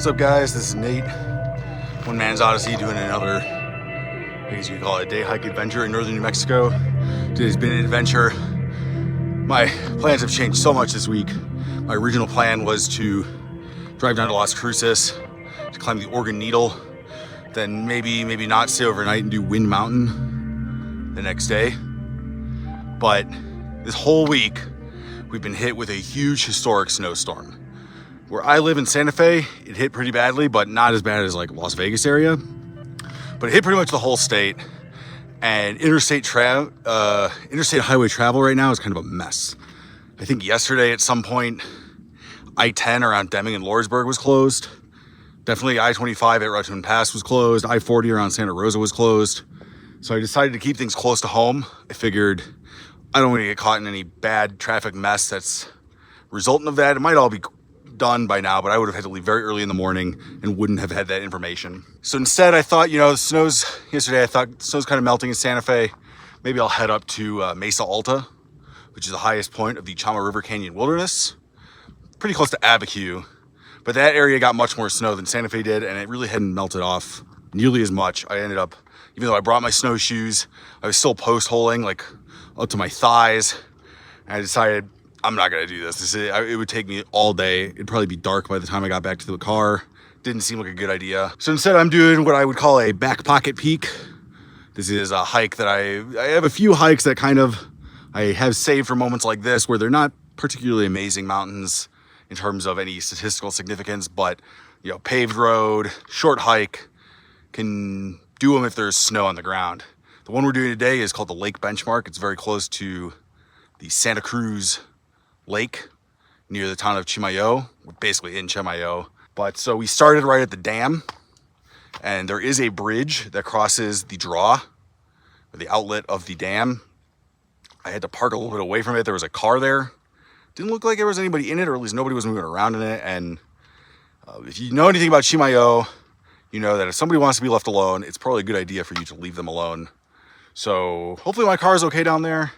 What's up, guys? This is Nate. One Man's Odyssey doing another, I guess you could call it a day hike adventure in northern New Mexico. Today's been an adventure. My plans have changed so much this week. My original plan was to drive down to Las Cruces to climb the Organ Needle, then maybe not stay overnight and do Wind Mountain the next day. But this whole week, we've been hit with a huge historic snowstorm. Where I live in Santa Fe, it hit pretty badly, but not as bad as like Las Vegas area. But it hit pretty much the whole state. And interstate highway travel right now is kind of a mess. I think yesterday at some point, I-10 around Deming and Lordsburg was closed. Definitely I-25 at Rutland Pass was closed. I-40 around Santa Rosa was closed. So I decided to keep things close to home. I figured I don't want to get caught in any bad traffic mess that's resultant of that. It might all be done by now, but I would have had to leave very early in the morning and wouldn't have had that information. So instead I thought, yesterday I thought the snow's kind of melting in Santa Fe. Maybe I'll head up to Mesa Alta, which is the highest point of the Chimayo River Canyon Wilderness. Pretty close to Abiquiu, but that area got much more snow than Santa Fe did, and it really hadn't melted off nearly as much. I ended up, even though I brought my snowshoes, I was still post-holing like up to my thighs. And I decided I'm not gonna do this. It would take me all day. It'd probably be dark by the time I got back to the car. Didn't seem like a good idea. So instead I'm doing what I would call a back pocket peak. This is a hike that I have a few hikes that I have saved for moments like this where they're not particularly amazing mountains in terms of any statistical significance, but paved road, short hike, can do them if there's snow on the ground. The one we're doing today is called the Lake Benchmark. It's very close to the Santa Cruz Lake near the town of Chimayo. We're basically in Chimayo. But so we started right at the dam, and there is a bridge that crosses the draw, or the outlet of the dam. I had to park a little bit away from it. There was a car there. Didn't look like there was anybody in it, or at least nobody was moving around in it. And if you know anything about Chimayo, you know that if somebody wants to be left alone, it's probably a good idea for you to leave them alone. So hopefully my car is okay down there.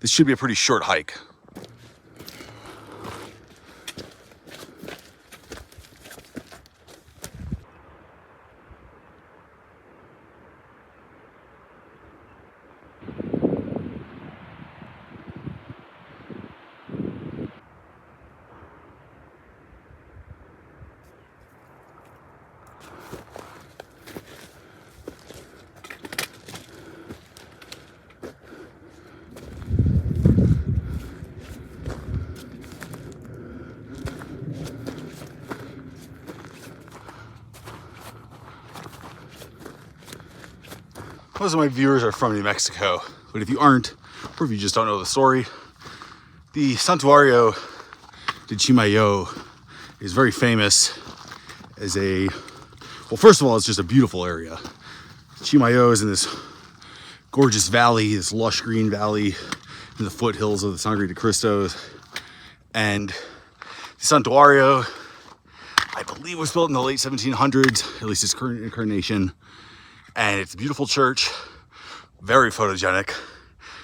This should be a pretty short hike. Most of my viewers are from New Mexico, but if you aren't, or if you just don't know the story, the Santuario de Chimayó is very famous as first of all, it's just a beautiful area. Chimayo is in this gorgeous valley, this lush green valley in the foothills of the Sangre de Cristo. And the Santuario, I believe, was built in the late 1700s, at least its current incarnation. And it's a beautiful church, very photogenic.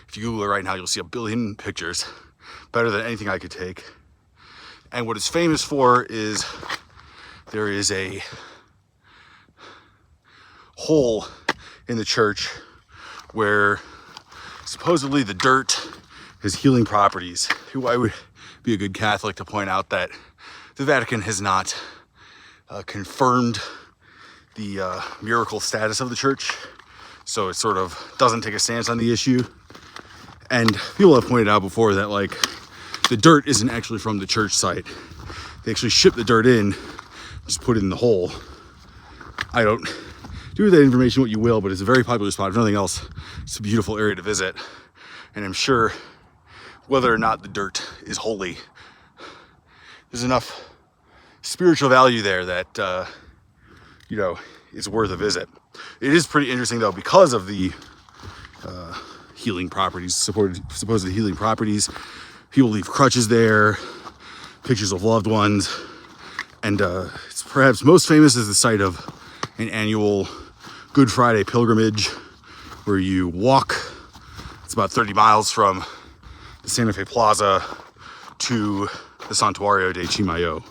If you Google it right now, you'll see a billion pictures, better than anything I could take. And what it's famous for is there is a hole in the church where supposedly the dirt has healing properties. I would be a good Catholic to point out that the Vatican has not confirmed the miracle status of the church, so it sort of doesn't take a stance on the issue. And people have pointed out before that the dirt isn't actually from the church site. They actually ship the dirt in, just put it in the hole. I don't do with that information what you will, but it's a very popular spot. If nothing else, it's a beautiful area to visit, and I'm sure whether or not the dirt is holy, there's enough spiritual value there that it's worth a visit. It is pretty interesting though, because of the healing properties, supposed healing properties. People leave crutches there, pictures of loved ones, and it's perhaps most famous as the site of an annual Good Friday pilgrimage where you walk. It's about 30 miles from the Santa Fe Plaza to the Santuario de Chimayó.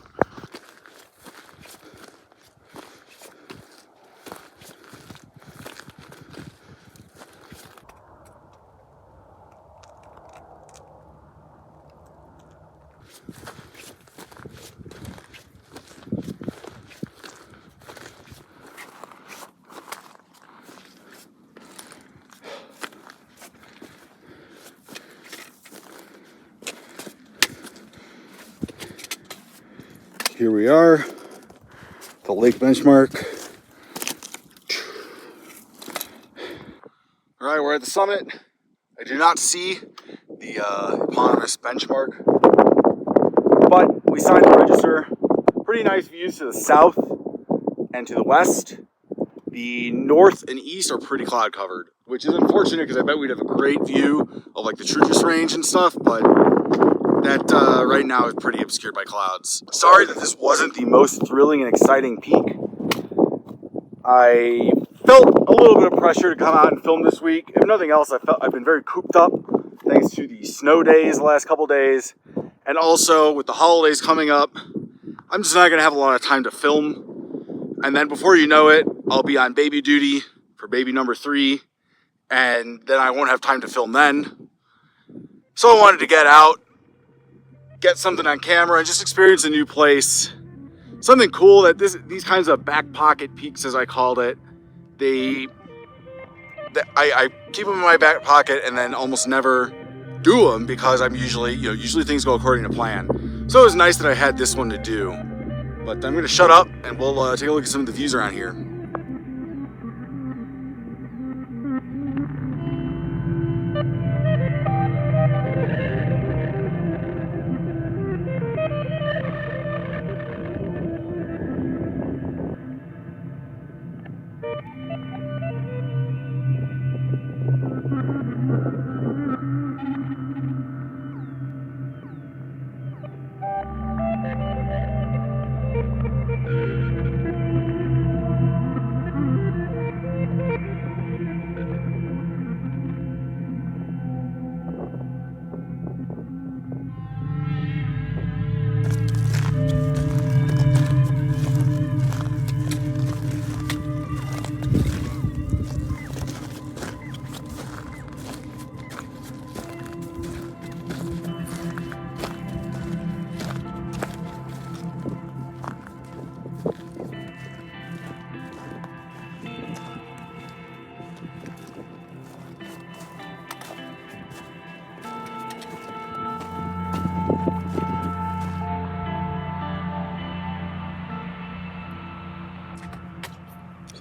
Here we are, the lake benchmark. All right, we're at the summit. I do not see the eponymous benchmark, but we signed the register. Pretty nice views to the south and to the west. The north and east are pretty cloud covered, which is unfortunate because I bet we'd have a great view of like the Trudges Range and stuff, but that right now is pretty obscured by clouds. Sorry that this wasn't the most thrilling and exciting peak. I felt a little bit of pressure to come out and film this week. If nothing else, I've been very cooped up thanks to the snow days the last couple days. And also with the holidays coming up, I'm just not gonna have a lot of time to film. And then before you know it, I'll be on baby duty for baby number 3. And then I won't have time to film then. So I wanted to get out, get something on camera, and just experience a new place. Something cool that these kinds of back pocket peaks, as I called it, I keep them in my back pocket and then almost never do them because I'm usually things go according to plan. So it was nice that I had this one to do. But I'm gonna shut up and we'll take a look at some of the views around here.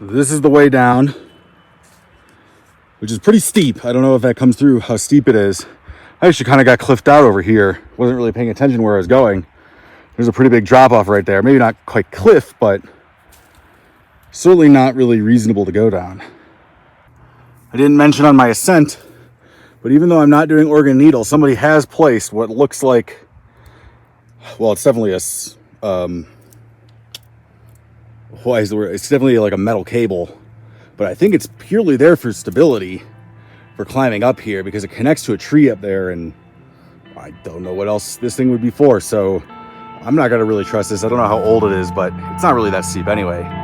So this is the way down, which is pretty steep. I don't know if that comes through how steep it is. I actually kind of got cliffed out over here. Wasn't really paying attention where I was going. There's a pretty big drop off right there. Maybe not quite cliff, but certainly not really reasonable to go down. I didn't mention on my ascent, but even though I'm not doing organ needle, somebody has placed what looks like, well, it's definitely it's definitely like a metal cable, but I think it's purely there for stability for climbing up here because it connects to a tree up there, and I don't know what else this thing would be for, so I'm not gonna really trust this. I don't know how old it is, but it's not really that steep anyway.